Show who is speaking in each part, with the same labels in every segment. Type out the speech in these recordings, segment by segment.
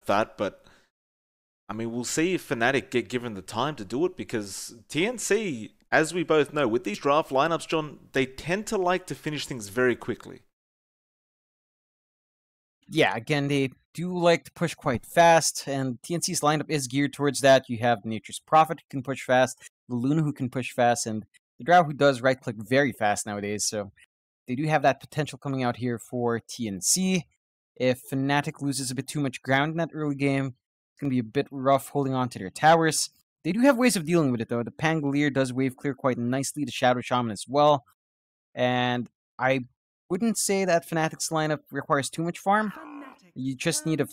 Speaker 1: that, but I mean, we'll see if Fnatic get given the time to do it, because TNC, as we both know, with these draft lineups, John, they tend to like to finish things very quickly.
Speaker 2: Yeah, again, they do like to push quite fast, and TNC's lineup is geared towards that. You have Nature's Prophet who can push fast, the Luna who can push fast, and the Drow who does right-click very fast nowadays, so they do have that potential coming out here for TNC. If Fnatic loses a bit too much ground in that early game, it's going to be a bit rough holding on to their towers. They do have ways of dealing with it, though. The Pangolier does wave clear quite nicely, the Shadow Shaman as well, and I wouldn't say that Fnatic's lineup requires too much farm. You just need a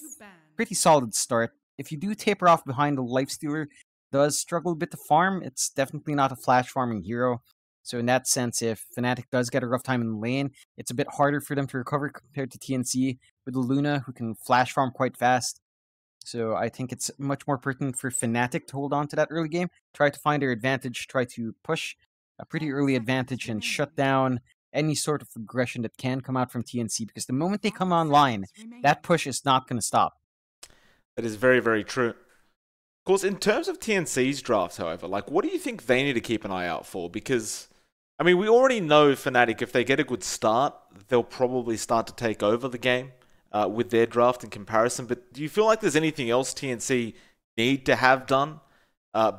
Speaker 2: pretty solid start. If you do taper off behind, the Lifestealer does struggle a bit to farm. It's definitely not a flash farming hero. So in that sense, if Fnatic does get a rough time in the lane, it's a bit harder for them to recover compared to TNC with the Luna, who can flash farm quite fast. So I think it's much more pertinent for Fnatic to hold on to that early game, try to find their advantage, try to push a pretty early advantage and shut down any sort of aggression that can come out from TNC, because the moment they come online, that push is not going to stop.
Speaker 1: That is very, very true. Of course, in terms of TNC's draft, however, like, what do you think they need to keep an eye out for? Because, I mean, we already know Fnatic, if they get a good start, they'll probably start to take over the game with their draft in comparison. But do you feel like there's anything else TNC need to have done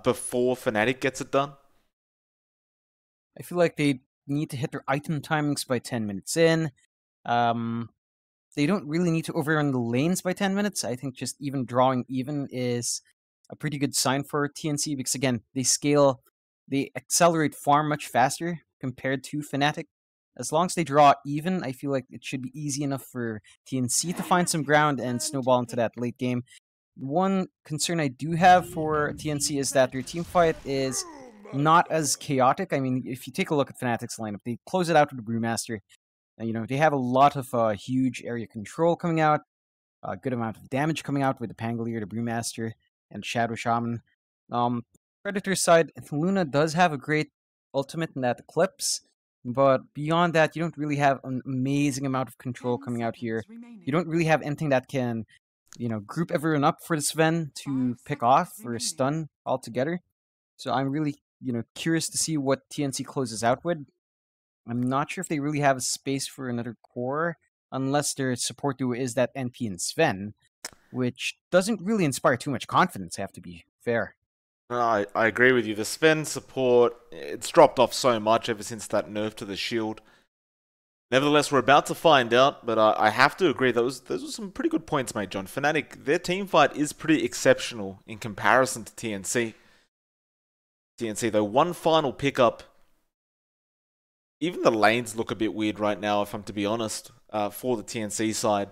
Speaker 1: before Fnatic gets it done?
Speaker 2: I feel like they need to hit their item timings by 10 minutes in. They don't really need to overrun the lanes by 10 minutes. I think just even drawing even is a pretty good sign for TNC, because again, they accelerate farm much faster compared to Fnatic. As long as they draw even, I feel like it should be easy enough for TNC to find some ground and snowball into that late game. One concern I do have for TNC is that their team fight is not as chaotic. I mean, if you take a look at Fnatic's lineup, they close it out with the Brewmaster. And, they have a lot of huge area control coming out, a good amount of damage coming out with the Pangolier, the Brewmaster, and Shadow Shaman. Predator side, Luna does have a great ultimate in that Eclipse, but beyond that, you don't really have an amazing amount of control coming out here. You don't really have anything that can, group everyone up for the Sven to pick off or stun altogether. So I'm really, curious to see what TNC closes out with. I'm not sure if they really have a space for another core, unless their support duo is that NP and Sven, which doesn't really inspire too much confidence, I have to be fair.
Speaker 1: No, I agree with you. The Sven support, it's dropped off so much ever since that nerf to the shield. Nevertheless, we're about to find out, but I have to agree, those were some pretty good points made, John. Fnatic, their team fight is pretty exceptional in comparison to TNC. TNC, though, one final pickup. Even the lanes look a bit weird right now, if I'm to be honest, for the TNC side.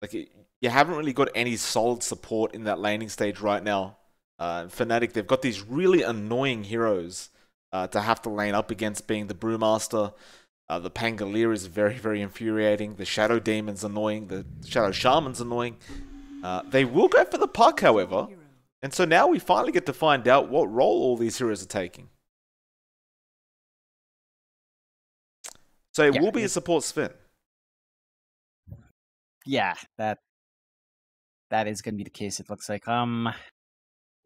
Speaker 1: Like, you haven't really got any solid support in that laning stage right now. Fnatic, they've got these really annoying heroes to have to lane up against, being the Brewmaster. The Pangolier is very, very infuriating. The Shadow Demon's annoying. The Shadow Shaman's annoying. They will go for the puck, however. And so now we finally get to find out what role all these heroes are taking. So it will be a support Sven.
Speaker 2: Yeah, that is going to be the case, it looks like.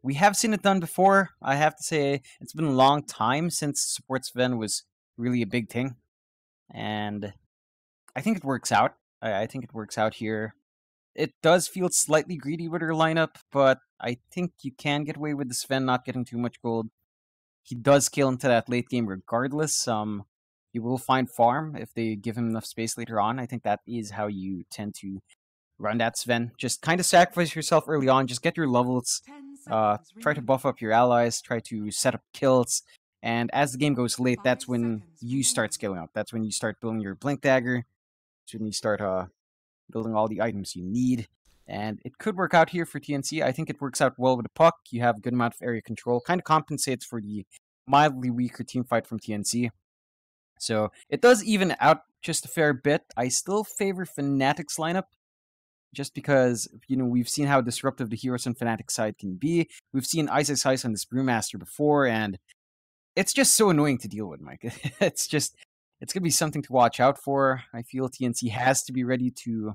Speaker 2: We have seen it done before. I have to say, it's been a long time since support Sven was really a big thing. And I think it works out. I think it works out here. It does feel slightly greedy with her lineup, but I think you can get away with the Sven not getting too much gold. He does scale into that late game regardless. He will find farm if they give him enough space later on. I think that is how you tend to run that Sven. Just kind of sacrifice yourself early on. Just get your levels. Try to buff up your allies. Try to set up kills. And as the game goes late, that's when you start scaling up. That's when you start building your Blink Dagger. That's when you start building all the items you need. And it could work out here for TNC. I think it works out well with the puck. You have a good amount of area control. Kind of compensates for the mildly weaker team fight from TNC. So it does even out just a fair bit. I still favor Fnatic's lineup, just because, we've seen how disruptive the heroes on Fnatic side can be. We've seen Ice on this Brewmaster before, and it's just so annoying to deal with, Mike. It's going to be something to watch out for. I feel TNC has to be ready to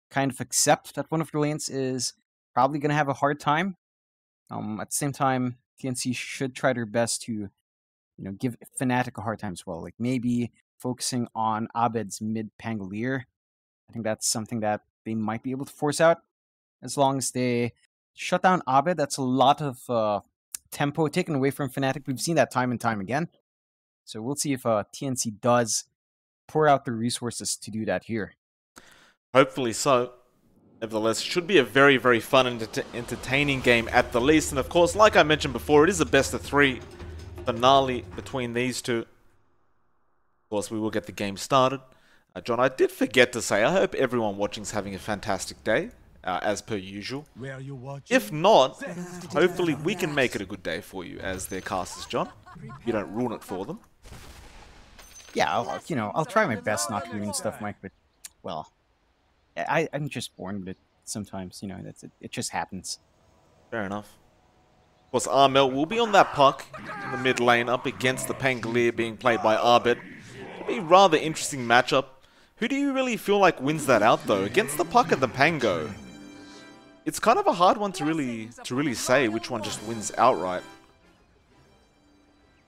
Speaker 2: kind of accept that one of the lanes is probably going to have a hard time. At the same time, TNC should try their best to, give Fnatic a hard time as well. Like maybe focusing on Abed's mid Pangolier. I think that's something that they might be able to force out as long as they shut down Abed. That's a lot of tempo taken away from Fnatic. We've seen that time and time again. So we'll see if TNC does pour out the resources to do that here.
Speaker 1: Hopefully so. Nevertheless, should be a very, very fun and entertaining game at the least. And of course, like I mentioned before, it is a best of 3 finale between these two. Of course, we will get the game started. John, I did forget to say, I hope everyone watching is having a fantastic day, as per usual. If not, hopefully we can make it a good day for you as their casters, John. You don't ruin it for them.
Speaker 2: Yeah, I'll try my best not to ruin stuff, Mike, but, well, I'm just born with it sometimes, it just happens.
Speaker 1: Fair enough. Of course, Armel will be on that puck in the mid lane up against the Pangolier being played by Arbet. It'll be a rather interesting matchup. Who do you really feel like wins that out, though? Against the puck and the Pango, it's kind of a hard one to really say which one just wins outright.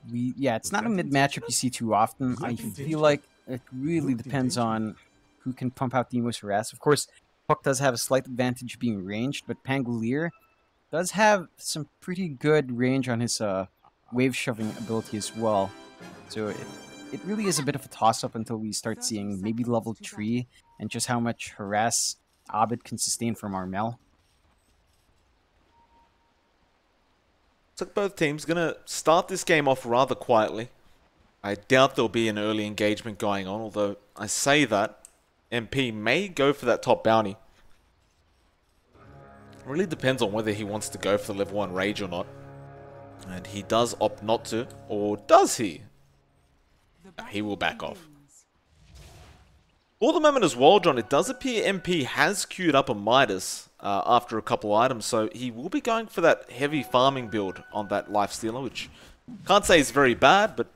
Speaker 2: Yeah, it's not a mid matchup you see too often. I feel like it really depends on who can pump out the most harass. Of course, Puck does have a slight advantage being ranged, but Pangolier does have some pretty good range on his wave shoving ability as well. So it really is a bit of a toss-up until we start seeing maybe level 3 and just how much harass Abed can sustain from Armel.
Speaker 1: Looks like both teams going to start this game off rather quietly. I doubt there'll be an early engagement going on, although I say that MP may go for that top bounty. It really depends on whether he wants to go for the level 1 rage or not. And he does opt not to, or does he? No, he will back off. For the moment as well, John, it does appear MP has queued up a Midas after a couple items, so he will be going for that heavy farming build on that Lifestealer, which can't say is very bad, but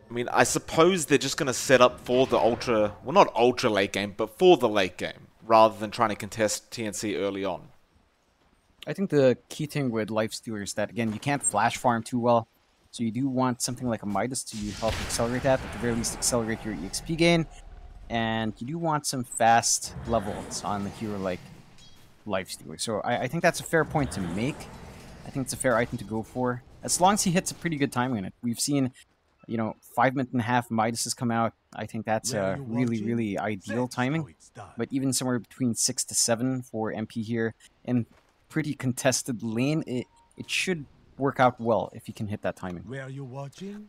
Speaker 1: I mean, I suppose they're just going to set up for the ultra, well, not ultra late game, but for the late game, rather than trying to contest TNC early on.
Speaker 2: I think the key thing with Lifestealer is that, again, you can't flash farm too well, so you do want something like a Midas to help accelerate that, at the very least accelerate your EXP gain, and you do want some fast levels on the hero like Lifestealer. So I think that's a fair point to make. I think it's a fair item to go for, as long as he hits a pretty good timing in it. We've seen 5.5 Midas has come out. I think that's a really, really ideal timing. But even somewhere between 6 to 7 for MP here, in pretty contested lane, it should work out well if you can hit that timing.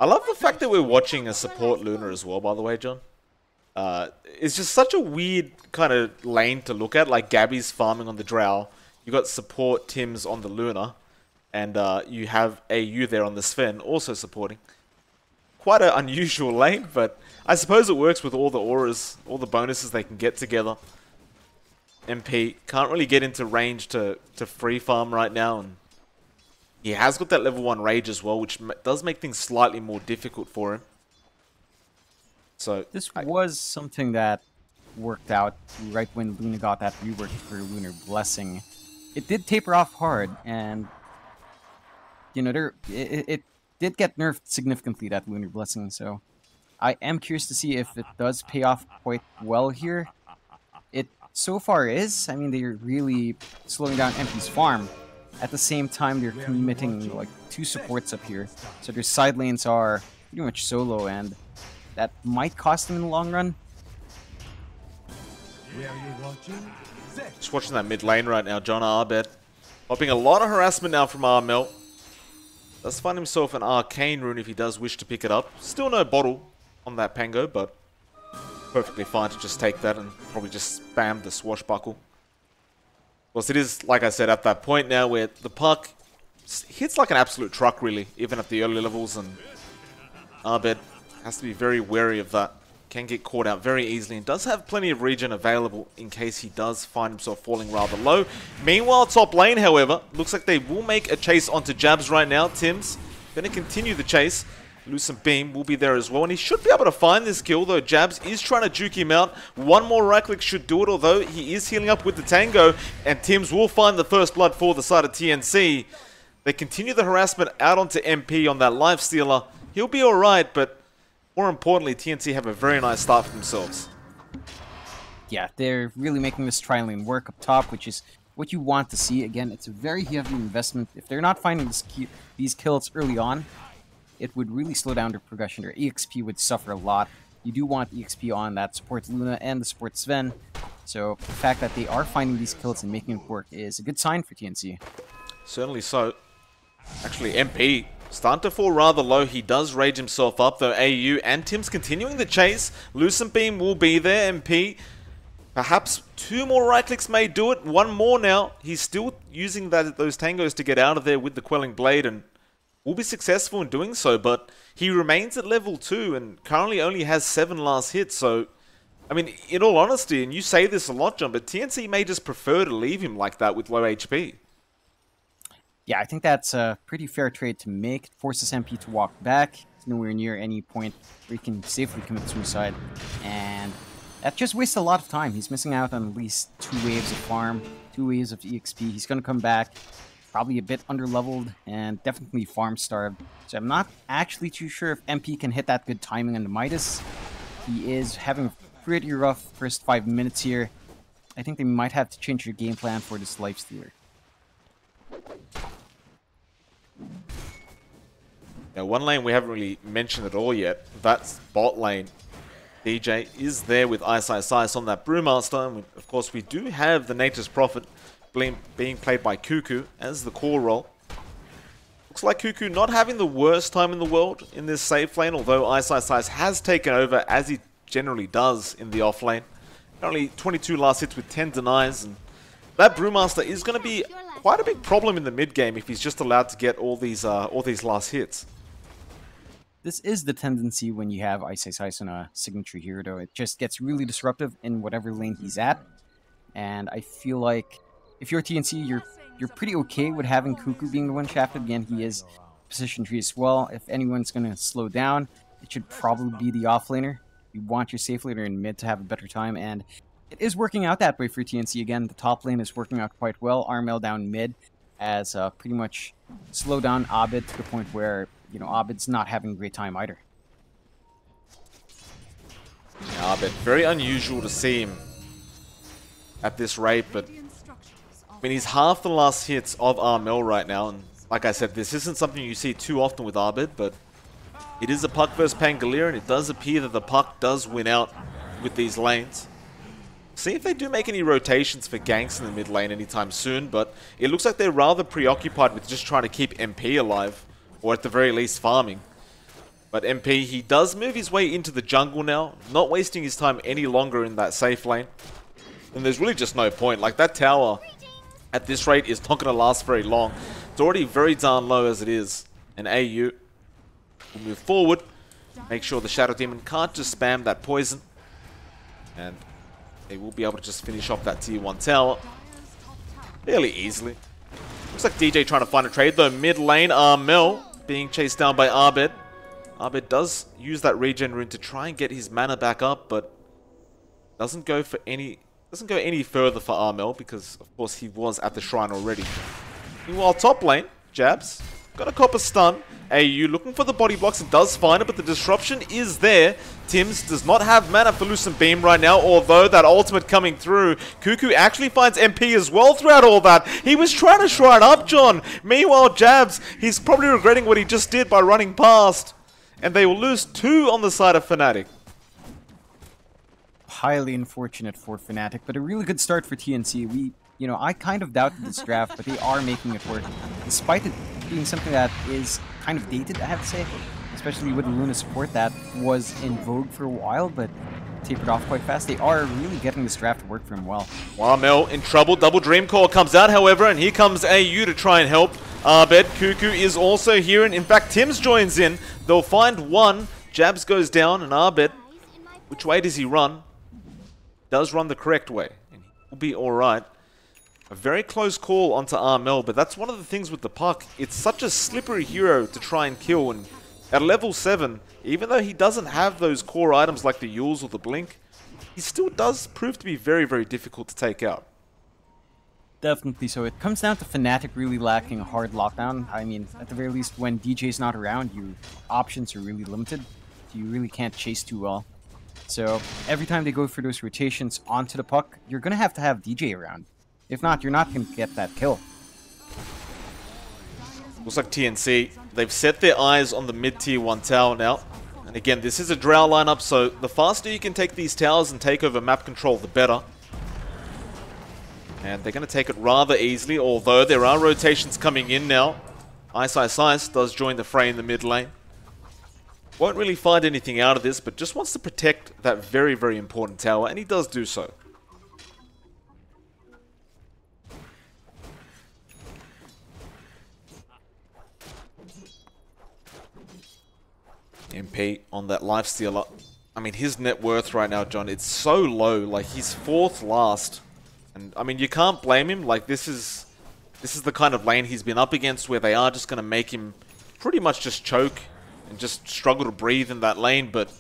Speaker 1: I love the fact that we're watching a support Luna as well, by the way, John. It's just such a weird kind of lane to look at. Like Gabby's farming on the Drow. You got support Tim's on the Luna. And you have AU there on the Sven also supporting. Quite an unusual lane, but I suppose it works with all the auras, all the bonuses they can get together. MP can't really get into range to free farm right now, and he has got that level 1 rage as well, which does make things slightly more difficult for him. So
Speaker 2: this was something that worked out right when Luna got that rework for Lunar Blessing. It did taper off hard, and it did get nerfed significantly, that Lunar Blessing, so I am curious to see if it does pay off quite well here. It so far is. I mean, they're really slowing down MP's farm. At the same time, they're committing like 2 supports up here, so their side lanes are pretty much solo, and that might cost them in the long run.
Speaker 1: Just watching that mid lane right now, John Arbet. Popping a lot of harassment now from Armel. Does find himself an Arcane Rune if he does wish to pick it up. Still no bottle on that Pango, but perfectly fine to just take that and probably just spam the Swashbuckle. Of course, it is, like I said, at that point now where the puck hits like an absolute truck, really, even at the early levels, and Arbet has to be very wary of that. Can get caught out very easily and does have plenty of regen available in case he does find himself falling rather low. Meanwhile, top lane, however, looks like they will make a chase onto Jabs right now. Tim's going to continue the chase. Lucent Beam will be there as well, and he should be able to find this kill, though Jabs is trying to juke him out. One more right click should do it, although he is healing up with the Tango, and Tims will find the first blood for the side of TNC. They continue the harassment out onto MP on that lifestealer. He'll be alright, but more importantly, TNC have a very nice start for themselves.
Speaker 2: Yeah, they're really making this tri lane work up top, which is what you want to see. Again, it's a very heavy investment. If they're not finding these kills early on, it would really slow down their progression. Their EXP would suffer a lot. You do want EXP on that supports Luna and the supports Sven. So the fact that they are finding these kills and making it work is a good sign for TNC.
Speaker 1: Certainly so. Actually, MP starting to fall rather low. He does rage himself up, though AU and Tim's continuing the chase. Lucent Beam will be there. MP, perhaps 2 more right clicks may do it. 1 more now. He's still using those tangos to get out of there with the Quelling Blade, and will be successful in doing so, but he remains at level 2 and currently only has 7 last hits. So, I mean, in all honesty, and you say this a lot, John, but TNC may just prefer to leave him like that with low HP.
Speaker 2: Yeah, I think that's a pretty fair trade to make. It forces MP to walk back. It's nowhere near any point where he can safely commit suicide. And that just wastes a lot of time. He's missing out on at least 2 waves of farm, 2 waves of EXP. He's going to come back, probably a bit underleveled, and definitely farm-starved. So I'm not actually too sure if MP can hit that good timing on the Midas. He is having a pretty rough first 5 minutes here. I think they might have to change their game plan for this lifestealer.
Speaker 1: Now, one lane we haven't really mentioned at all yet. That's bot lane. DJ is there with Ice on that Brewmaster. And of course, we do have the Nature's Prophet being played by Cuckoo as the core role. Looks like Cuckoo not having the worst time in the world in this safe lane, although Ice has taken over, as he generally does in the off lane. Only 22 last hits with 10 denies, and that Brewmaster is going to be quite a big problem in the mid game if he's just allowed to get all these last hits.
Speaker 2: This is the tendency when you have Ice on a signature hero, though. It just gets really disruptive in whatever lane he's at. And I feel like if you're TNC, you're pretty okay with having Cuckoo being the one shafted. Again, he is position tree as well. If anyone's going to slow down, it should probably be the offlaner. You want your safe laner in mid to have a better time, and it is working out that way for TNC. Again, the top lane is working out quite well. RML down mid has pretty much slowed down Abed to the point where, you know, Abed's not having a great time either.
Speaker 1: Yeah, Abed, very unusual to see him at this rate, but I mean, he's half the last hits of RML right now, and like I said, this isn't something you see too often with Abed, but it is a puck versus Pangolier, and it does appear that the puck does win out with these lanes. See if they do make any rotations for ganks in the mid lane anytime soon, but it looks like they're rather preoccupied with just trying to keep MP alive, or at the very least farming. But MP, he does move his way into the jungle now, not wasting his time any longer in that safe lane. And there's really just no point. Like, that tower at this rate is not going to last very long. It's already very darn low as it is. And AU will move forward, make sure the Shadow Demon can't just spam that poison. And they will be able to just finish off that tier 1 tower fairly easily. Looks like DJ trying to find a trade though. Mid lane, Armel being chased down by Abed. Abed does use that regen rune to try and get his mana back up, but doesn't go any further for Armel because of course he was at the shrine already. Meanwhile, top lane, Jabs got a copper stun. AU looking for the body blocks and does find it, but the disruption is there. Tims does not have mana for Lucent Beam right now, although that ultimate coming through. Cuckoo actually finds MP as well throughout all that. He was trying to shrine up, John. Meanwhile, Jabs, he's probably regretting what he just did by running past. And they will lose 2 on the side of Fnatic.
Speaker 2: Highly unfortunate for Fnatic, but a really good start for TNC. I kind of doubted this draft, but they are making it work. Despite it being something that is kind of dated, I have to say, especially with the Luna support that was in vogue for a while, but tapered off quite fast. They are really getting this draft to work for him well. Warmel
Speaker 1: in trouble. Double Dream Core comes out, however, and here comes AU to try and help. Abed, Cuckoo is also here, and in fact, Tims joins in. They'll find one. Jabs goes down, and Abed, which way does he run? Does run the correct way, and he'll be alright. A very close call onto Armel, but that's one of the things with the puck. It's such a slippery hero to try and kill, and At level 7, even though he doesn't have those core items like the Yules or the Blink, he still does prove to be very, very difficult to take out.
Speaker 2: Definitely so. It comes down to Fnatic really lacking a hard lockdown. I mean, at the very least, when DJ's not around, your options are really limited. You really can't chase too well. So every time they go for those rotations onto the puck, you're going to have DJ around. If not, you're not going to get that kill.
Speaker 1: Looks like TNC, they've set their eyes on the mid-tier 1 tower now. And again, this is a Drow lineup, so the faster you can take these towers and take over map control, the better. And they're going to take it rather easily, although there are rotations coming in now. Ice does join the fray in the mid lane. Won't really find anything out of this, but just wants to protect that very, very important tower, and he does do so. MP on that lifestealer. I mean, his net worth right now, John, it's so low. Like, he's 4th last. And, I mean, you can't blame him. Like, this is the kind of lane he's been up against where they are just going to make him pretty much just choke and just struggle to breathe in that lane. But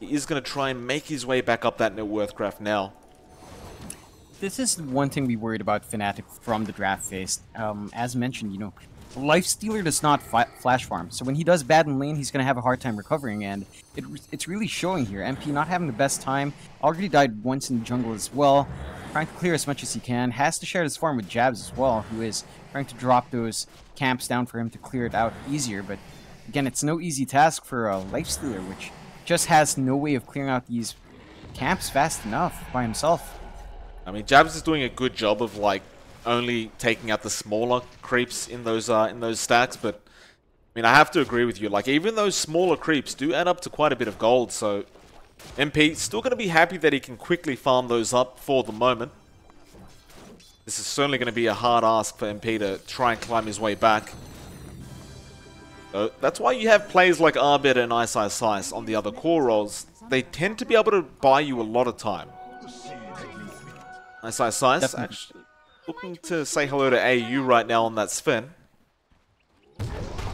Speaker 1: he is going to try and make his way back up that net worth graph now.
Speaker 2: This is one thing we worried about Fnatic from the draft phase. As mentioned, you know, Lifestealer does not flash farm, so when he does bad in lane, he's going to have a hard time recovering, and it's really showing here. MP not having the best time, already died once in the jungle as well, trying to clear as much as he can, has to share his farm with Jabs as well, who is trying to drop those camps down for him to clear it out easier, but again, it's no easy task for a Lifestealer, which just has no way of clearing out these camps fast enough by himself.
Speaker 1: I mean, Jabs is doing a good job of, like, only taking out the smaller creeps in those stacks, but I mean, I have to agree with you. Like, even those smaller creeps do add up to quite a bit of gold, so MP still going to be happy that he can quickly farm those up for the moment. This is certainly going to be a hard ask for MP to try and climb his way back. So that's why you have players like Arbiter and Ice on the other core roles. They tend to be able to buy you a lot of time. Ice actually looking to say hello to AU right now on that Sven.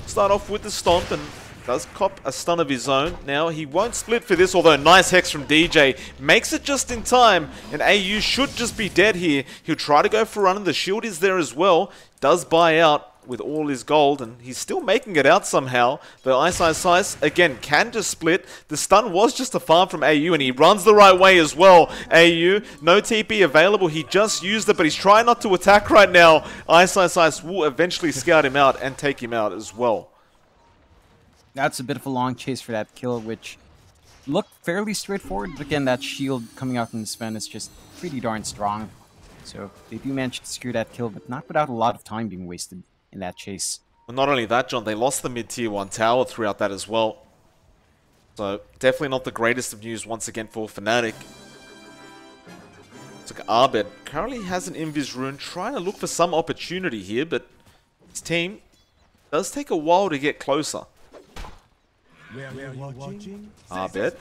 Speaker 1: Start off with the stomp and does cop a stun of his own. Now he won't split for this, although nice hex from DJ. Makes it just in time, and AU should just be dead here. He'll try to go for a run, and the shield is there as well. Does buy out with all his gold, and he's still making it out somehow. The Ice, again, can just split. The stun was just a farm from AU, and he runs the right way as well. AU, no TP available. He just used it, but he's trying not to attack right now. Ice will eventually scout him out and take him out as well.
Speaker 2: That's a bit of a long chase for that kill, which looked fairly straightforward. But again, that shield coming out in the Sven is just pretty darn strong. So they do manage to secure that kill, but not without a lot of time being wasted in that chase.
Speaker 1: Well, not only that, John, they lost the mid-tier 1 tower throughout that as well. So, definitely not the greatest of news once again for Fnatic. Looks like Arbet currently has an Invis rune, trying to look for some opportunity here, but his team does take a while to get closer. Arbet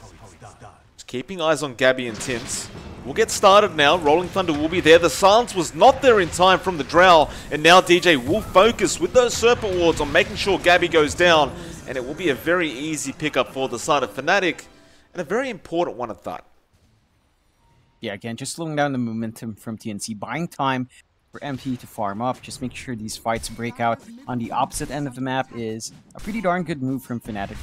Speaker 1: just keeping eyes on Gabby and Tims. We'll get started now. Rolling Thunder will be there. The silence was not there in time from the Drow. And now DJ will focus with those Serpent Wards on making sure Gabby goes down. And it will be a very easy pickup for the side of Fnatic. And a very important one at that.
Speaker 2: Yeah, again, just slowing down the momentum from TNC. Buying time for MP to farm up. Just make sure these fights break out on the opposite end of the map is a pretty darn good move from Fnatic.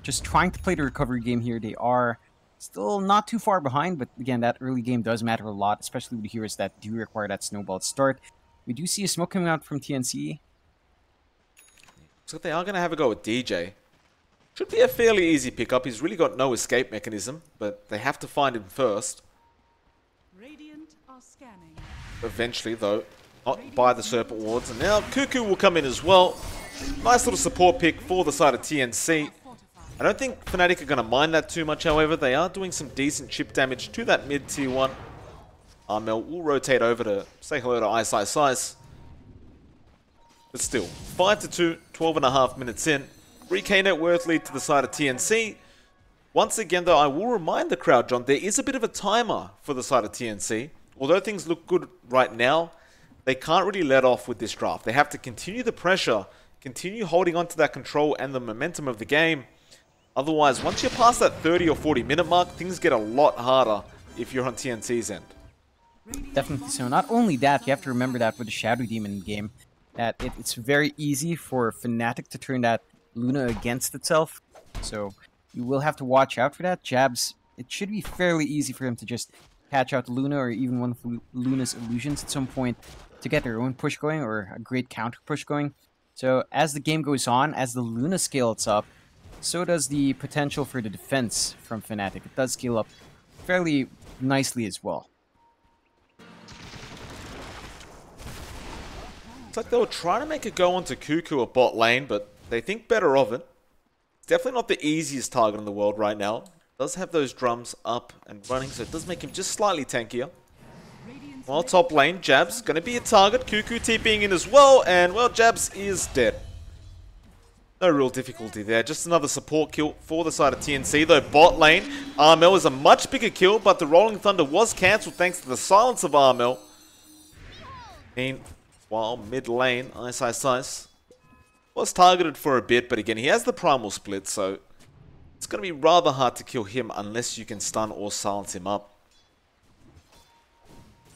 Speaker 2: Just trying to play the recovery game here. They are still not too far behind, but again, that early game does matter a lot, especially with the heroes that do require that snowball start. We do see a smoke coming out from TNC.
Speaker 1: So they are going to have a go at DJ. Should be a fairly easy pickup. He's really got no escape mechanism, but they have to find him first.
Speaker 3: Radiant are scanning.
Speaker 1: Eventually, though, not by the Serpent Wards. And now Cuckoo will come in as well. Nice little support pick for the side of TNC. I don't think Fnatic are going to mind that too much, however. They are doing some decent chip damage to that mid-tier 1. Armel will rotate over to say hello to Ice. But still, 5-2, 12.5 minutes in. 3k net worth lead to the side of TNC. Once again, though, I will remind the crowd, John, there is a bit of a timer for the side of TNC. Although things look good right now, they can't really let off with this draft. They have to continue the pressure continue holding on to that control and the momentum of the game. Otherwise, once you're past that 30 or 40 minute mark, things get a lot harder if you're on TNC's end.
Speaker 2: Definitely so. Not only that, you have to remember that with the Shadow Demon game, that it's very easy for Fnatic to turn that Luna against itself. So you will have to watch out for that. Jabs, it should be fairly easy for them to just catch out Luna or even one of Luna's illusions at some point to get their own push going or a great counter push going. So as the game goes on, as the Luna scales up, so does the potential for the defense from Fnatic. It does scale up fairly nicely as well.
Speaker 1: It's like they were trying to make it go onto Cuckoo at bot lane, but they think better of it. It's definitely not the easiest target in the world right now. Does have those drums up and running, so it does make him just slightly tankier. While top lane, Jabs going to be a target. Cuckoo TPing in as well, and well, Jabs is dead. No real difficulty there. Just another support kill for the side of TNC, though bot lane, Armel is a much bigger kill, but the Rolling Thunder was cancelled thanks to the silence of Armel. While mid lane, Ice was targeted for a bit, but again, he has the primal split, so it's going to be rather hard to kill him unless you can stun or silence him up.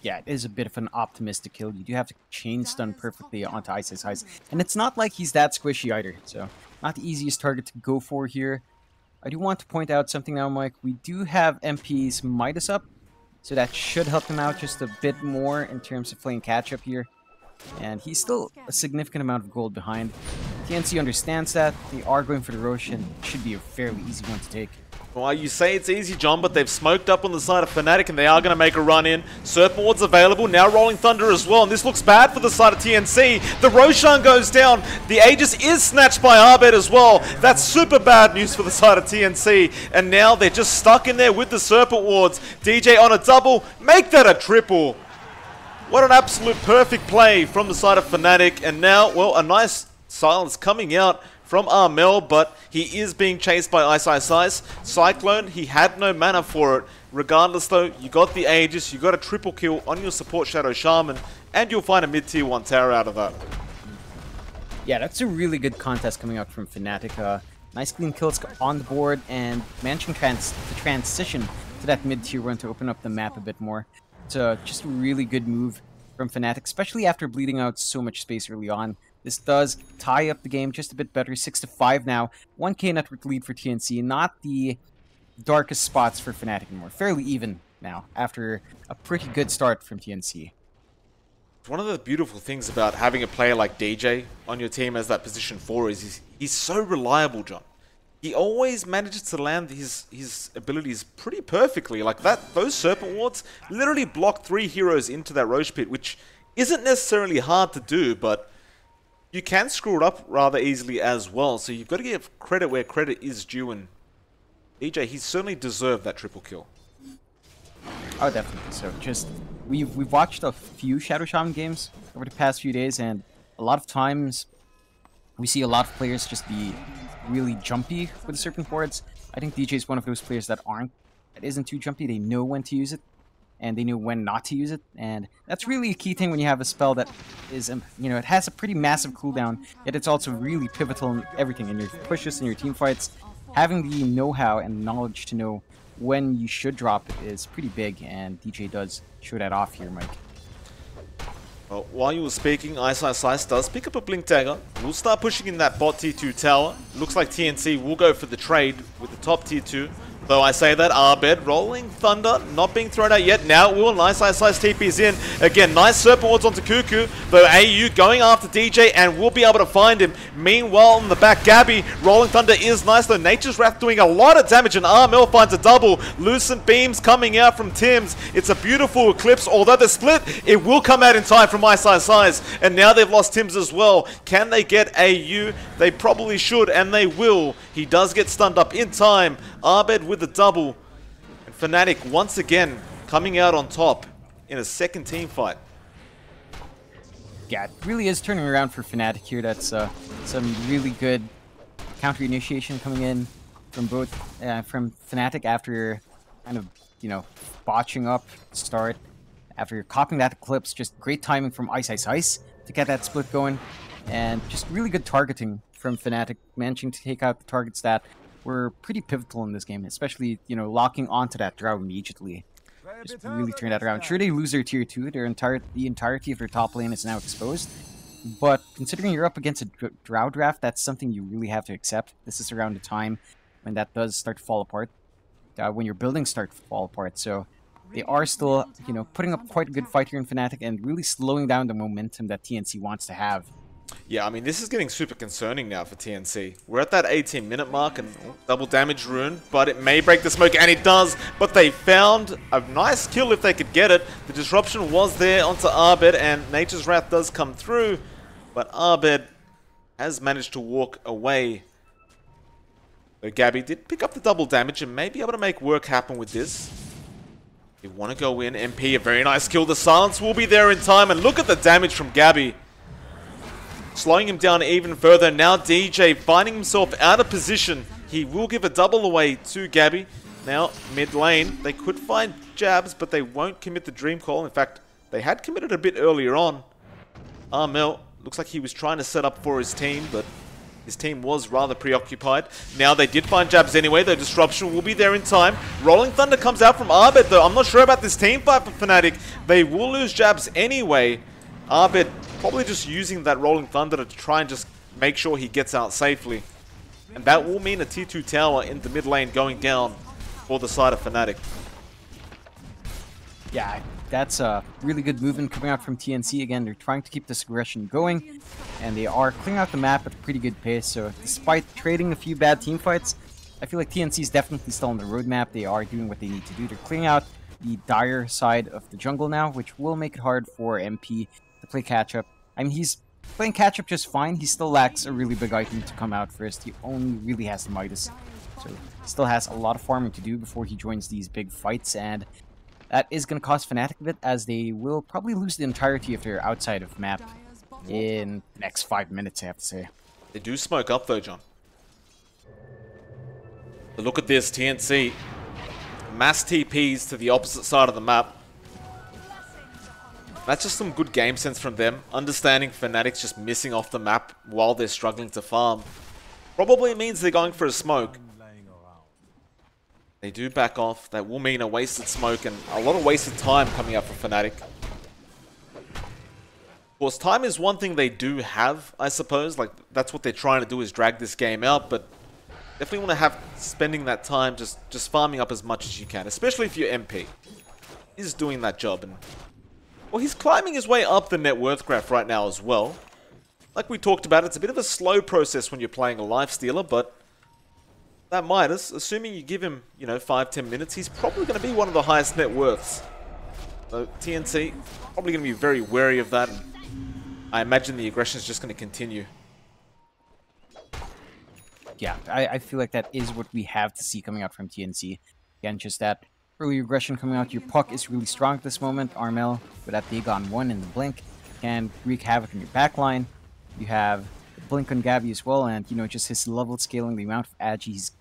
Speaker 2: Yeah, it is a bit of an optimistic kill. You do have to chain stun perfectly onto Ice. And it's not like he's that squishy either, so not the easiest target to go for here. I do want to point out something now, Mike. We do have MP's Midas up, so that should help him out just a bit more in terms of playing catch-up here. And he's still a significant amount of gold behind. TNC understands that. They are going for the Rosh, and it should be a fairly easy one to take.
Speaker 1: Well, you say it's easy, John, but they've smoked up on the side of Fnatic, and they are going to make a run in. Serpent Ward's available, now Rolling Thunder as well, and this looks bad for the side of TNC. The Roshan goes down, the Aegis is snatched by Arbed as well. That's super bad news for the side of TNC, and now they're just stuck in there with the Serpent Wards. DJ on a double, make that a triple. What an absolute perfect play from the side of Fnatic, and now, well, a nice silence coming out from Armel, but he is being chased by Ice. Cyclone, he had no mana for it. Regardless though, you got the Aegis, you got a triple kill on your support Shadow Shaman, and you'll find a mid-tier 1 tower out of that.
Speaker 2: Yeah, that's a really good contest coming out from Fnatic. Nice clean kills on the board, and managing the transition to that mid-tier 1 to open up the map a bit more. It's just a really good move from Fnatic, especially after bleeding out so much space early on. This does tie up the game just a bit better, 6-5 now. 1k network lead for TNC, not the darkest spots for Fnatic anymore. Fairly even now, after a pretty good start from TNC.
Speaker 1: One of the beautiful things about having a player like DJ on your team as that position 4 is he's so reliable, John. He always manages to land his abilities pretty perfectly. Like those Serpent Wards literally block 3 heroes into that Roche pit, which isn't necessarily hard to do, but you can screw it up rather easily as well. So you've got to give credit where credit is due, and DJ, he certainly deserved that triple kill.
Speaker 2: Oh, definitely. So just we've watched a few Shadow Shaman games over the past few days, and a lot of times we see a lot of players just be really jumpy with the Serpent Wards. I think DJ is one of those players that isn't too jumpy. They know when to use it, and they know when not to use it, and that's really a key thing when you have a spell that is, it has a pretty massive cooldown, yet it's also really pivotal in everything, in your pushes, in your team fights. Having the know-how and knowledge to know when you should drop it is pretty big, and DJ does show that off here, Mike.
Speaker 1: Well, while you were speaking, Ice does pick up a Blink Dagger. We'll start pushing in that bot tier 2 tower. Looks like TNC will go for the trade with the top tier 2. Though I say that, Arbed, Rolling Thunder, not being thrown out yet. Now, will Ice TP's in. Again, nice Serpent Wards onto Cuckoo. Though AU going after DJ and will be able to find him. Meanwhile, in the back, Gabby, Rolling Thunder is nice, though Nature's Wrath doing a lot of damage, and Armel finds a double. Lucent Beams coming out from Tim's. It's a beautiful Eclipse, although the split, it will come out in time from Ice. And now they've lost Tim's as well. Can they get AU? They probably should, and they will. He does get stunned up in time. Arbed with the double, and Fnatic once again coming out on top in a second team fight.
Speaker 2: Yeah, it really is turning around for Fnatic here. That's some really good counter initiation coming in from from Fnatic after kind of botching up start. After copying that Eclipse, just great timing from Ice to get that split going. And just really good targeting from Fnatic, managing to take out the targets that were pretty pivotal in this game, especially, you know, locking onto that Drow immediately. Just really turned that around. Sure, they lose their tier 2, the entirety of their top lane is now exposed, but considering you're up against a Drow draft, that's something you really have to accept. This is around the time when that does start to fall apart, when your buildings start to fall apart, so they are still, you know, putting up quite a good fight here in Fnatic and really slowing down the momentum that TNC wants to have.
Speaker 1: Yeah, I mean, this is getting super concerning now for TNC. We're at that 18-minute mark and double damage rune, but it may break the smoke, and it does. But they found a nice kill if they could get it. The disruption was there onto Abed, and Nature's Wrath does come through, but Abed has managed to walk away. So Gabby did pick up the double damage and may be able to make work happen with this. They want to go in. MP, a very nice kill. The silence will be there in time, and look at the damage from Gabby. Slowing him down even further. Now DJ finding himself out of position. He will give a double away to Gabby. Now, mid lane, they could find jabs, but they won't commit the dream call. In fact, they had committed a bit earlier on. Armel, looks like he was trying to set up for his team, but his team was rather preoccupied. Now they did find jabs anyway. The disruption will be there in time. Rolling Thunder comes out from Abed, though. I'm not sure about this team fight for Fnatic. They will lose jabs anyway. Abed probably just using that Rolling Thunder to try and just make sure he gets out safely. And that will mean a tier 2 tower in the mid lane going down for the side of Fnatic.
Speaker 2: Yeah, that's a really good movement coming out from TNC. Again, they're trying to keep this aggression going, and they are clearing out the map at a pretty good pace. So despite trading a few bad team fights, I feel like TNC is definitely still on the roadmap. They are doing what they need to do. They're clearing out the dire side of the jungle now, which will make it hard for MP to play catch-up. I mean, he's playing catch-up just fine. He still lacks a really big item to come out first. He only really has the Midas. So he still has a lot of farming to do before he joins these big fights, and that is going to cost Fnatic a bit, as they will probably lose the entirety of their outside of map in the next 5 minutes, I have to say.
Speaker 1: They do smoke up though, John. But look at this, TNC. Mass TPs to the opposite side of the map. That's just some good game sense from them. Understanding Fnatic's just missing off the map while they're struggling to farm. Probably means they're going for a smoke. They do back off. That will mean a wasted smoke and a lot of wasted time coming up for Fnatic. Of course, time is one thing they do have, I suppose. Like, that's what they're trying to do, is drag this game out, but definitely want to have spending that time just farming up as much as you can, especially if you're MP. He's doing that job, and well, he's climbing his way up the net worth graph right now as well. Like we talked about, it's a bit of a slow process when you're playing a lifestealer, but that Midas, assuming you give him, you know, 5-10 minutes, he's probably going to be one of the highest net worths. So TNC, probably going to be very wary of that. And I imagine the aggression is just going to continue.
Speaker 2: Yeah, I feel like that is what we have to see coming out from TNC. Again, just that early aggression coming out. Your puck is really strong at this moment. Armel, with that big on 1 in the blink, can wreak havoc in your backline. You have the blink on Gabby as well, and, you know, just his level scaling, the amount of agi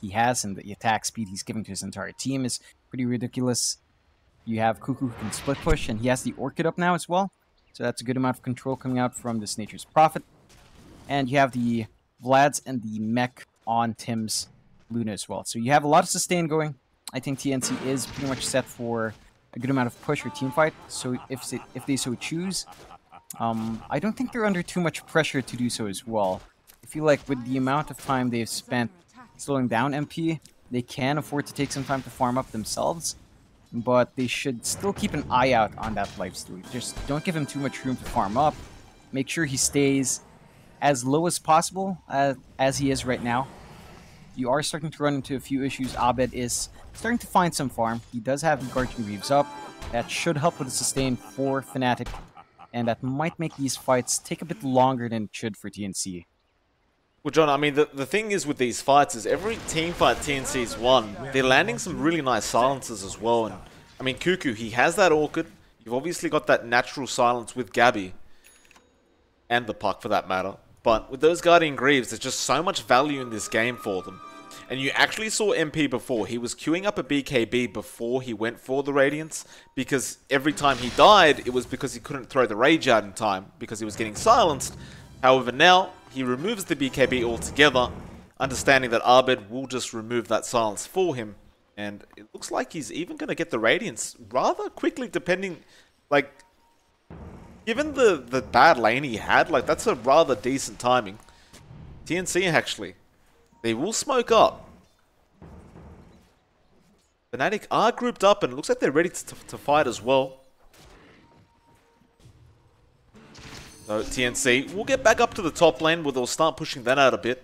Speaker 2: he has, and the attack speed he's giving to his entire team is pretty ridiculous. You have Cuckoo who can split push, and he has the Orchid up now as well. So that's a good amount of control coming out from this Nature's Prophet. And you have the Vlads and the mech on Tim's Luna as well. So you have a lot of sustain going. I think TNC is pretty much set for a good amount of push or team fight. So if they so choose, I don't think they're under too much pressure to do so as well. I feel like with the amount of time they've spent slowing down MP, they can afford to take some time to farm up themselves. But they should still keep an eye out on that lifesteal. Just don't give him too much room to farm up. Make sure he stays as low as possible as he is right now. You are starting to run into a few issues. Abed is starting to find some farm. He does have the Guardian Reaves up. That should help with the sustain for Fnatic. And that might make these fights take a bit longer than it should for TNC.
Speaker 1: Well, John, I mean, the thing is with these fights is every team fight TNC's won, they're landing some really nice silences as well. And I mean, Cuckoo, he has that Orchid. You've obviously got that natural silence with Gabby. And the puck, for that matter. But with those Guardian Greaves, there's just so much value in this game for them. And you actually saw MP before. He was queuing up a BKB before he went for the Radiance. Because every time he died, it was because he couldn't throw the Rage out in time. Because he was getting silenced. However, now he removes the BKB altogether, understanding that Abed will just remove that silence for him. And it looks like he's even going to get the Radiance rather quickly, depending, like, given the bad lane he had, like, that's a rather decent timing. TNC, actually, they will smoke up. Fnatic are grouped up, and it looks like they're ready to fight as well. So TNC will get back up to the top lane, where they'll start pushing that out a bit.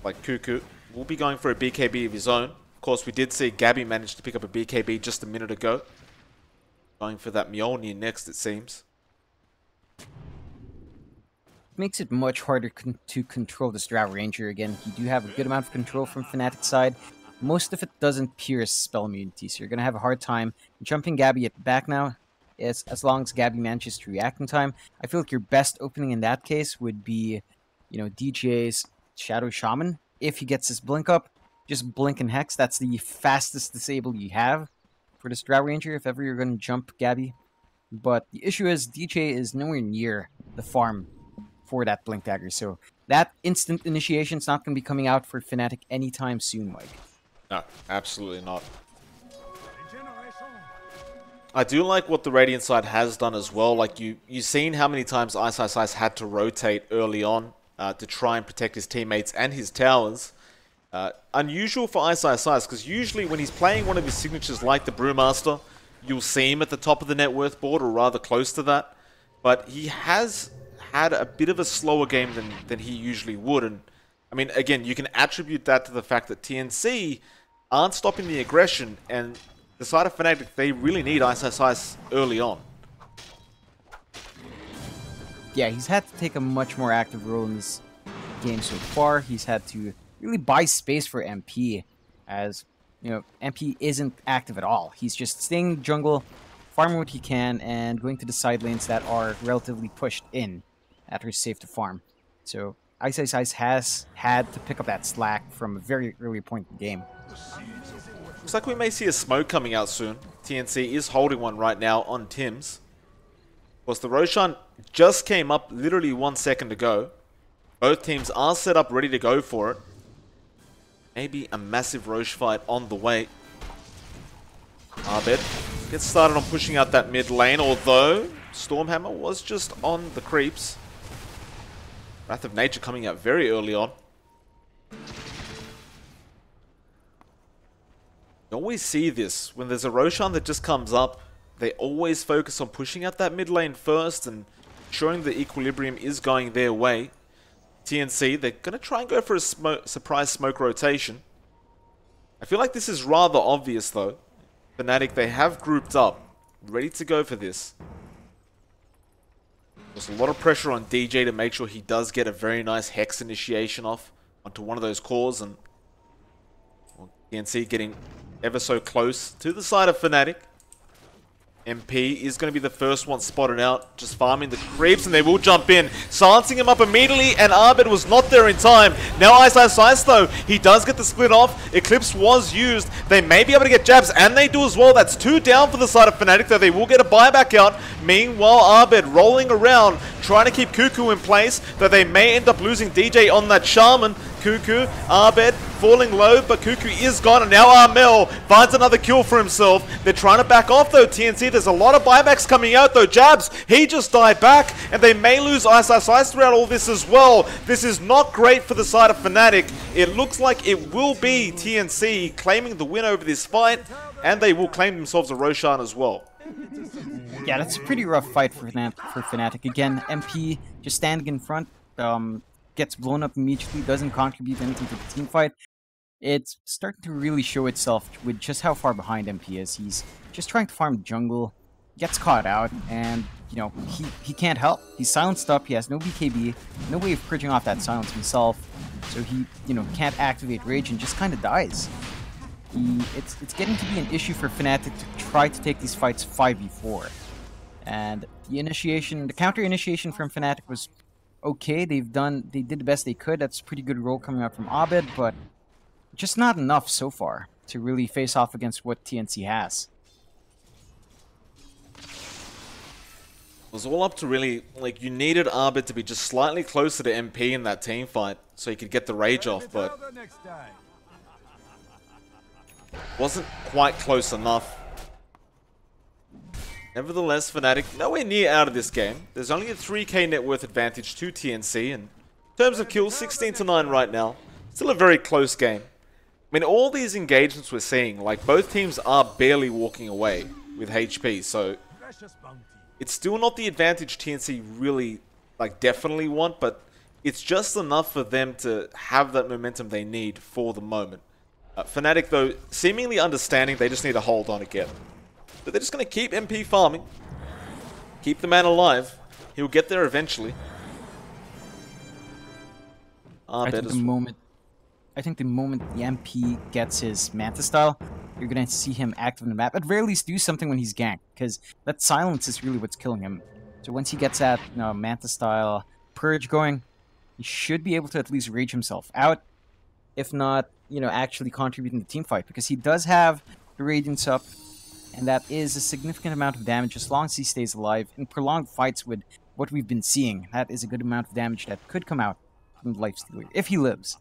Speaker 1: Like Cuckoo will be going for a BKB of his own. Of course, we did see Gabby manage to pick up a BKB just a minute ago. Going for that Mjolnir next, it seems.
Speaker 2: Makes it much harder to control this Drow Ranger again. You do have a good amount of control from Fnatic's side. Most of it doesn't pierce spell immunity, so you're going to have a hard time jumping Gabby at the back now. As long as Gabby manages to react in time. I feel like your best opening in that case would be, you know, DJ's Shadow Shaman. If he gets his blink up, just blink and hex. That's the fastest disable you have for this Drow Ranger if ever you're going to jump Gabby. But the issue is DJ is nowhere near the farm for that blink dagger, so that instant initiation is not going to be coming out for Fnatic anytime soon, Mike.
Speaker 1: No, absolutely not. I do like what the Radiant side has done as well. Like, you've seen how many times Ice had to rotate early on to try and protect his teammates and his towers. Unusual for Ice because usually when he's playing one of his signatures like the Brewmaster, you'll see him at the top of the net worth board, or rather close to that. But he has had a bit of a slower game than he usually would. And I mean, again, you can attribute that to the fact that TNC aren't stopping the aggression, and the side of Fnatic, they really need Ice early on.
Speaker 2: Yeah, he's had to take a much more active role in this game so far. He's had to really buy space for MP, as, you know, MP isn't active at all. He's just staying in the jungle, farming what he can, and going to the side lanes that are relatively pushed in after it's safe to farm. So Ice has had to pick up that slack from a very early point in the game.
Speaker 1: Looks like we may see a smoke coming out soon. TNC is holding one right now on Tim's. Of course, the Roshan just came up literally 1 second ago. Both teams are set up ready to go for it. Maybe a massive Roche fight on the way. Abed gets started on pushing out that mid lane, although Stormhammer was just on the creeps. Wrath of Nature coming out very early on. You always see this. When there's a Roshan that just comes up, they always focus on pushing out that mid lane first and ensuring the equilibrium is going their way. TNC, they're going to try and go for a surprise smoke rotation. I feel like this is rather obvious though. Fnatic, they have grouped up, ready to go for this. There's a lot of pressure on DJ to make sure he does get a very nice Hex initiation off onto one of those cores, and TNC getting ever so close to the side of Fnatic. MP is going to be the first one spotted out, just farming the creeps, and they will jump in, silencing him up immediately, and Abed was not there in time. Now Ice though, he does get the split off. Eclipse was used. They may be able to get jabs, and they do as well. That's 2 down for the side of Fnatic, though they will get a buyback out. Meanwhile, Abed rolling around, trying to keep Cuckoo in place, though they may end up losing DJ on that Shaman. Cuckoo, Abed falling low, but Cuckoo is gone, and now Armel finds another kill for himself. They're trying to back off though, TNC. There's a lot of buybacks coming out though. Jabs, he just died back, and they may lose Ice throughout all this as well. This is not great for the side of Fnatic. It looks like it will be TNC claiming the win over this fight, and they will claim themselves a Roshan as well.
Speaker 2: Yeah, that's a pretty rough fight for Fnatic. Again, MP just standing in front, gets blown up immediately, doesn't contribute anything to the team fight. It's starting to really show itself with just how far behind MP is. He's just trying to farm jungle, gets caught out, and, you know, he can't help. He's silenced up, he has no BKB, no way of purging off that silence himself, so he, you know, can't activate Rage and just kind of dies. It's getting to be an issue for Fnatic to try to take these fights 5v4. And the counter initiation from Fnatic was okay. They did the best they could. That's a pretty good roll coming out from Abed, but just not enough so far to really face off against what TNC has.
Speaker 1: was all up to really, like, you needed Arbit to be just slightly closer to MP in that team fight so he could get the rage off, but wasn't quite close enough. Nevertheless, Fnatic nowhere near out of this game. There's only a 3k net worth advantage to TNC, and in terms of kills, 16-9 right now. Still a very close game. I mean, all these engagements we're seeing, like, both teams are barely walking away with HP, so it's still not the advantage TNC really, like, definitely want, but it's just enough for them to have that momentum they need for the moment. Fnatic, though, seemingly understanding they just need to hold on again. But they're just going to keep MP farming. Keep the man alive. He'll get there eventually.
Speaker 2: I think the moment the MP gets his Manta style, you're going to see him active in the map. At very least, do something when he's ganked, because that silence is really what's killing him. So once he gets that Manta style purge going, he should be able to at least rage himself out. If not, actually contributing to the team fight, because he does have the Radiance up, and that is a significant amount of damage as long as he stays alive. In prolonged fights with what we've been seeing, that is a good amount of damage that could come out from the Lifestealer, if he lives.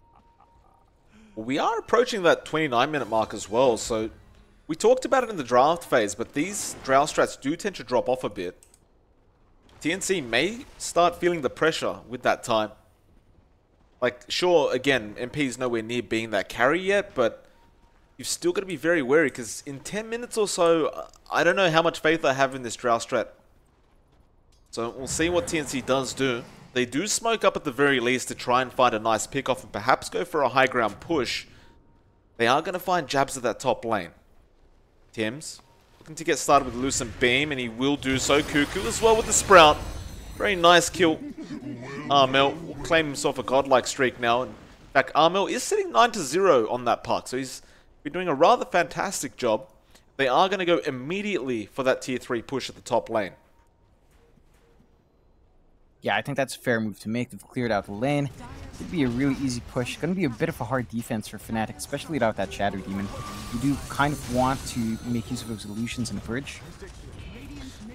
Speaker 1: We are approaching that 29-minute mark as well, so we talked about it in the draft phase, but these Drow strats do tend to drop off a bit. TNC may start feeling the pressure with that time. Like, sure, again, MP's nowhere near being that carry yet, but you've still got to be very wary, because in 10 minutes or so, I don't know how much faith I have in this Drow strat. So we'll see what TNC does do. They do smoke up at the very least to try and find a nice pick-off and perhaps go for a high ground push. They are going to find jabs at that top lane. Tim's looking to get started with Lucent Beam, and he will do so. Cuckoo as well with the Sprout. Very nice kill. Armel will claim himself a godlike streak now. In fact, Armel is sitting 9-0 on that puck, so he's been doing a rather fantastic job. They are going to go immediately for that tier 3 push at the top lane.
Speaker 2: Yeah, I think that's a fair move to make. They've cleared out the lane. It'd be a really easy push. Going to be a bit of a hard defense for Fnatic, especially without that Shadow Demon. You do kind of want to make use of those illusions in the bridge.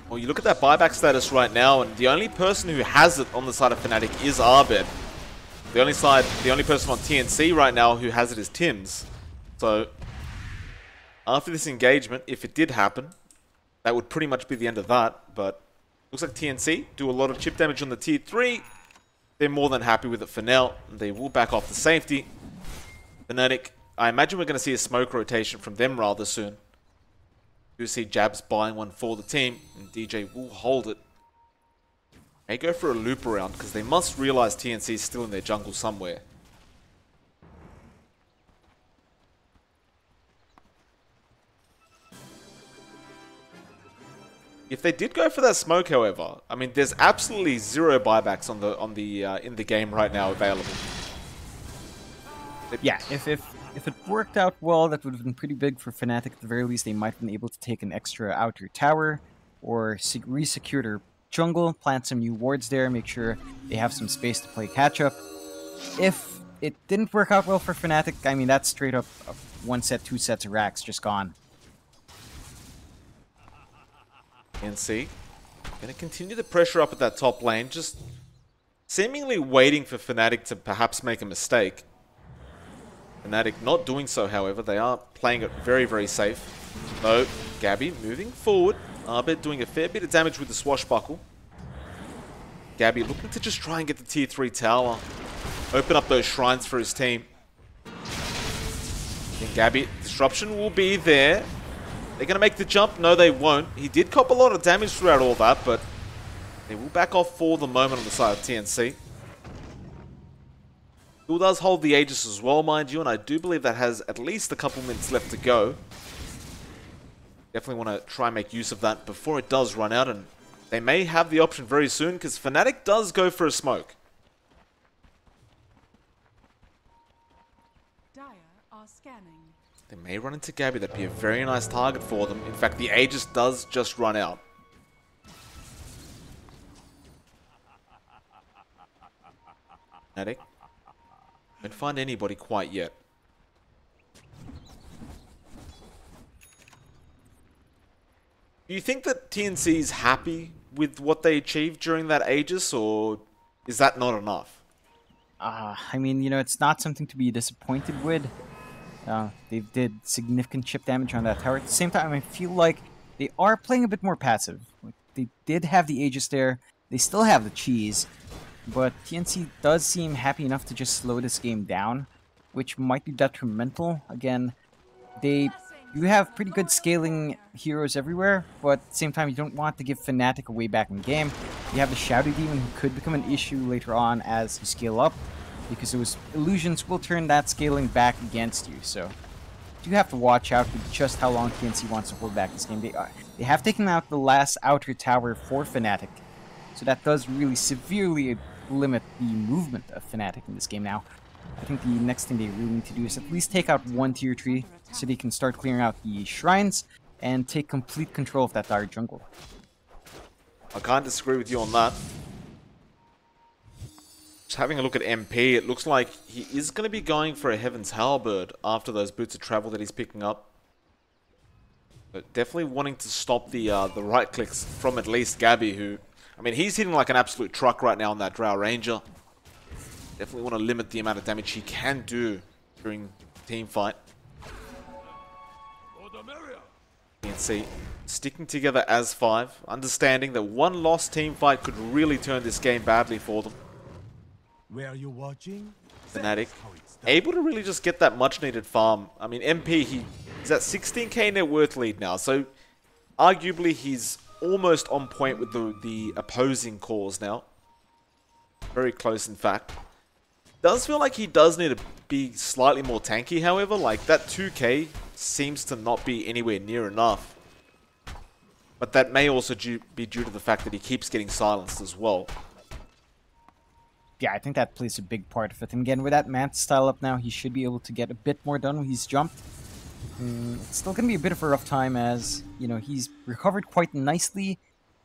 Speaker 1: Well, you look at that buyback status right now, and the only person who has it on the side of Fnatic is Arbed. The only person on TNC right now who has it is Tims. So, after this engagement, if it did happen, that would pretty much be the end of that, but looks like TNC do a lot of chip damage on the tier 3. They're more than happy with it for now. They will back off the safety. Fnatic, I imagine we're going to see a smoke rotation from them rather soon. You see Jabs buying one for the team, and DJ will hold it. May go for a loop around, because they must realize TNC is still in their jungle somewhere. If they did go for that smoke, however, I mean, there's absolutely zero buybacks in the game right now available.
Speaker 2: Yeah, if it worked out well, that would have been pretty big for Fnatic. At the very least, they might have been able to take an extra outer tower, or re-secure their jungle, plant some new wards there, make sure they have some space to play catch-up. If it didn't work out well for Fnatic, I mean, that's straight up 1 set, 2 sets of racks just gone.
Speaker 1: TNC going to continue the pressure up at that top lane, just seemingly waiting for Fnatic to perhaps make a mistake. Fnatic not doing so, however. They are playing it very, very safe. So, Gabby moving forward. Arbed doing a fair bit of damage with the swashbuckle. Gabby looking to just try and get the tier 3 tower. Open up those shrines for his team. Then Gabby, disruption will be there. They're going to make the jump. No, they won't. He did cop a lot of damage throughout all that, but they will back off for the moment on the side of TNC. Still does hold the Aegis as well, mind you, and I do believe that has at least a couple minutes left to go. Definitely want to try and make use of that before it does run out, and they may have the option very soon, because Fnatic does go for a smoke.
Speaker 3: Dire are scanning.
Speaker 1: They may run into Gabby. That'd be a very nice target for them. In fact, the Aegis does just run out. Fnatic don't find anybody quite yet. Do you think that TNC is happy with what they achieved during that Aegis, or is that not enough?
Speaker 2: I mean, it's not something to be disappointed with. They did significant chip damage on that tower. At the same time, I feel like they are playing a bit more passive. Like, they did have the Aegis there. They still have the cheese. But TNC does seem happy enough to just slow this game down, which might be detrimental. Again, you have pretty good scaling heroes everywhere, but at the same time, you don't want to give Fnatic away back in the game. You have the Shadow Demon, who could become an issue later on as you scale up, because those illusions will turn that scaling back against you. So you have to watch out with just how long TNC wants to hold back this game. They have taken out the last outer tower for Fnatic, so that does really severely limit the movement of Fnatic in this game now. I think the next thing they really need to do is at least take out one tier 3 so they can start clearing out the shrines and take complete control of that dire jungle.
Speaker 1: I can't disagree with you on that. Just having a look at MP, it looks like he is going to be going for a Heaven's Halberd after those boots of travel that he's picking up. But definitely wanting to stop the right clicks from at least Gabby, who, I mean, he's hitting like an absolute truck right now on that Drow Ranger. Definitely want to limit the amount of damage he can do during team fight. You can see sticking together as 5, understanding that one lost team fight could really turn this game badly for them.
Speaker 4: Where are you watching?
Speaker 1: Fnatic able to really just get that much needed farm. I mean, MP, he's at 16k net worth lead now, so arguably he's almost on point with the opposing cause now. Very close, in fact. Does feel like he does need to be slightly more tanky, however. Like, that 2k seems to not be anywhere near enough. But that may also be due to the fact that he keeps getting silenced as well.
Speaker 2: Yeah, I think that plays a big part of it. And again, with that Manta style up now, he should be able to get a bit more done when he's jumped. It's still going to be a bit of a rough time as, he's recovered quite nicely.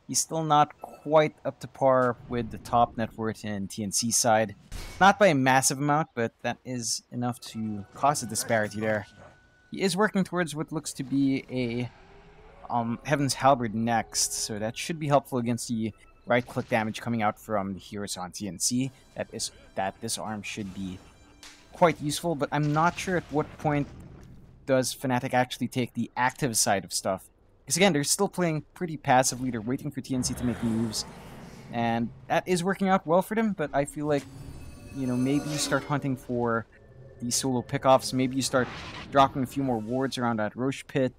Speaker 2: He's still not quite up to par with the top net worth in TNC side. Not by a massive amount, but that is enough to cause a disparity there. He is working towards what looks to be a Heaven's Halberd next, so that should be helpful against the right-click damage coming out from the heroes on TNC. That disarm should be quite useful, but I'm not sure at what point does Fnatic actually take the active side of stuff. Because again, they're still playing pretty passively, they're waiting for TNC to make moves, and that is working out well for them, but I feel like, maybe you start hunting for the solo pickoffs, maybe you start dropping a few more wards around that Roche pit,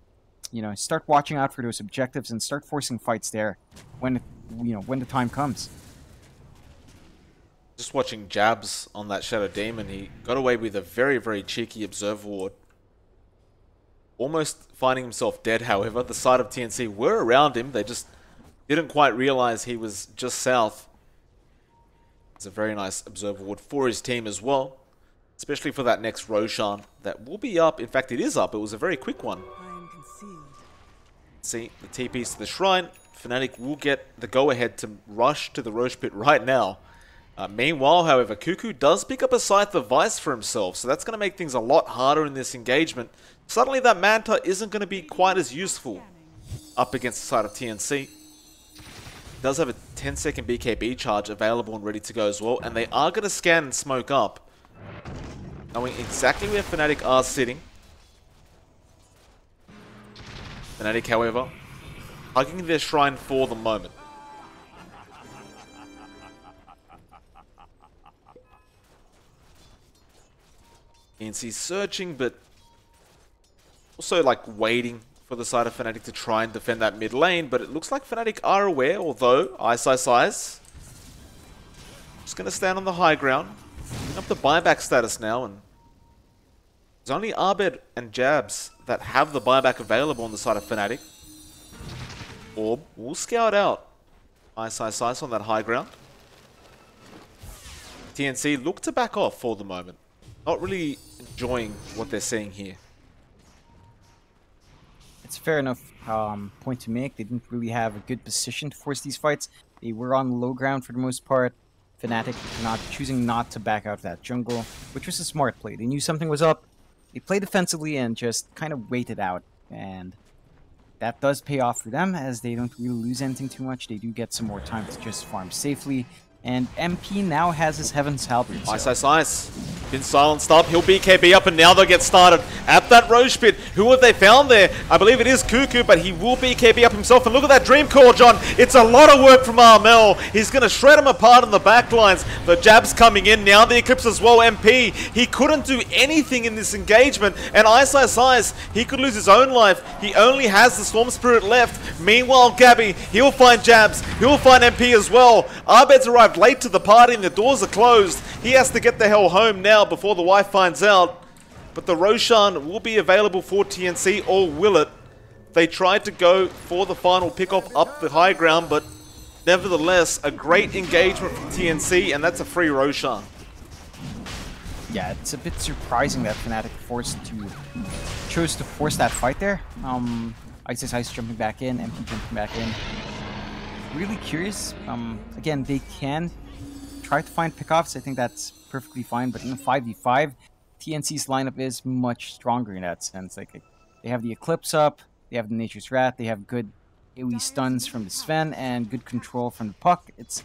Speaker 2: start watching out for those objectives and start forcing fights there when the time comes.
Speaker 1: Just watching jabs on that Shadow Demon, he got away with a very, very cheeky Observe Ward. Almost finding himself dead, however. The side of TNC were around him. They just didn't quite realize he was just south. It's a very nice Observe Ward for his team as well. Especially for that next Roshan that will be up. In fact, it is up. It was a very quick one.
Speaker 3: I am concealed.
Speaker 1: See, the TPs to the shrine. Fnatic will get the go-ahead to rush to the Roche pit right now. Meanwhile, however, Cuckoo does pick up a Scythe of Vice for himself, so that's going to make things a lot harder in this engagement. Suddenly that Manta isn't going to be quite as useful up against the side of TNC. Does have a 10-second BKB charge available and ready to go as well, and they are going to scan and smoke up, knowing exactly where Fnatic are sitting. Fnatic, however, hugging their shrine for the moment. TNC searching, but also like waiting for the side of Fnatic to try and defend that mid lane, but it looks like Fnatic are aware, although Ice just going to stand on the high ground, picking up the buyback status now, and there's only Abed and Jabs that have the buyback available on the side of Fnatic. Orb will scout out Ice on that high ground. TNC look to back off for the moment. Not really enjoying what they're seeing here.
Speaker 2: It's a fair enough point to make. They didn't really have a good position to force these fights. They were on low ground for the most part. Fnatic choosing not to back out of that jungle, which was a smart play. They knew something was up. They played defensively and just kind of waited out. And that does pay off for them, as they don't really lose anything too much. They do get some more time to just farm safely. And MP now has his Heaven's Halberd.
Speaker 1: Ice. Been silenced up. He'll BKB up, and now they'll get started at that Roche pit. Who have they found there? I believe it is Cuckoo, but he will BKB up himself. And look at that Dream Core, John. It's a lot of work from Armel. He's going to shred him apart in the backlines. The jab's coming in. Now the Eclipse as well. MP. He couldn't do anything in this engagement. And Ice, he could lose his own life. He only has the Storm Spirit left. Meanwhile, Gabby, he'll find jabs. He'll find MP as well. Abed's arrived late to the party and the doors are closed. He has to get the hell home now before the wife finds out. But the Roshan will be available for TNC, or will it? They tried to go for the final pickoff up the high ground, but nevertheless, a great engagement from TNC, and that's a free Roshan.
Speaker 2: Yeah, it's a bit surprising that Fnatic chose to force that fight there. Ice jumping back in, MP jumping back in. Really curious. Again, they can try to find pickoffs. I think that's perfectly fine, but in a 5v5, TNC's lineup is much stronger in that sense. Like, they have the Eclipse up, they have the Nature's Wrath, they have good AoE stuns from the Sven, and good control from the puck. It's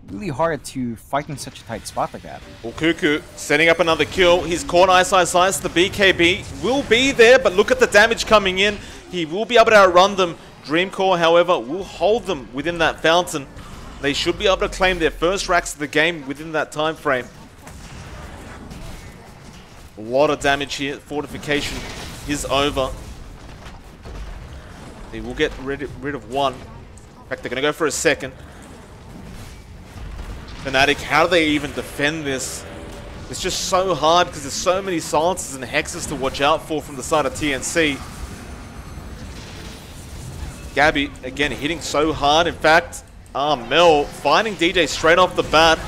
Speaker 2: really hard to fight in such a tight spot like that.
Speaker 1: Well, Cuckoo setting up another kill. He's caught Ice. The BKB will be there, but look at the damage coming in. He will be able to outrun them. Dreamcore, however, will hold them within that fountain. They should be able to claim their first racks of the game within that time frame. A lot of damage here. Fortification is over. They will get rid of one. In fact, they're going to go for a second. Fnatic, how do they even defend this? It's just so hard because there's so many silences and hexes to watch out for from the side of TNC. Gabby, again, hitting so hard. In fact, Mel finding DJ straight off the bat.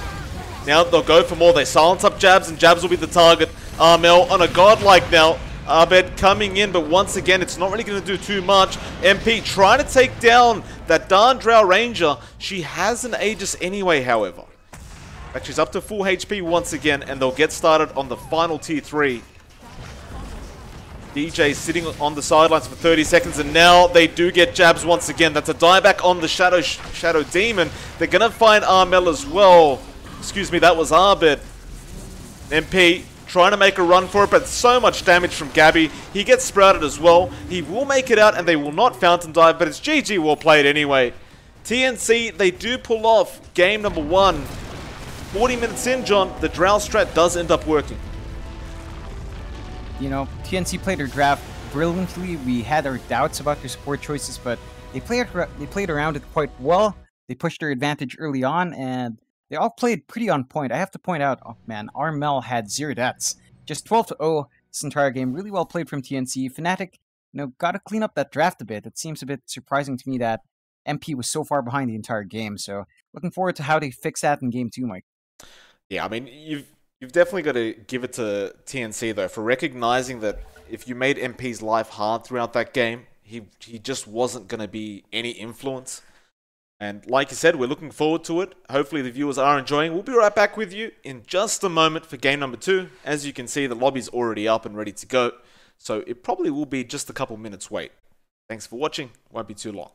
Speaker 1: Now they'll go for more. They silence up jabs, and jabs will be the target. Mel on a godlike now. Abed coming in, but once again, it's not really going to do too much. MP trying to take down that Darndrow Ranger. She has an Aegis anyway, however. But she's up to full HP once again, and they'll get started on the final tier 3. DJ sitting on the sidelines for 30 seconds, and now they do get jabs once again. That's a dieback on the Shadow Demon. They're going to find Armel as well. Excuse me, that was Abed. MP trying to make a run for it, but so much damage from Gabby. He gets sprouted as well. He will make it out, and they will not fountain dive, but it's GG well played anyway. TNC, they do pull off game number 1. 40 minutes in, John, the Drow strat does end up working.
Speaker 2: You know, TNC played their draft brilliantly. We had our doubts about their support choices, but they played around it quite well. They pushed their advantage early on, and they all played pretty on point. I have to point out, oh man, Armel had 0 deaths. Just 12-0 this entire game. Really well played from TNC. Fnatic, you know, got to clean up that draft a bit. It seems a bit surprising to me that MP was so far behind the entire game. So looking forward to how they fix that in game 2, Mike.
Speaker 1: Yeah, I mean, you've definitely got to give it to TNC, though, for recognizing that if you made MP's life hard throughout that game, he just wasn't going to be any influence. And like you said, we're looking forward to it. Hopefully the viewers are enjoying. We'll be right back with you in just a moment for game number 2. As you can see, the lobby's already up and ready to go. So it probably will be just a couple minutes wait. Thanks for watching. Won't be too long.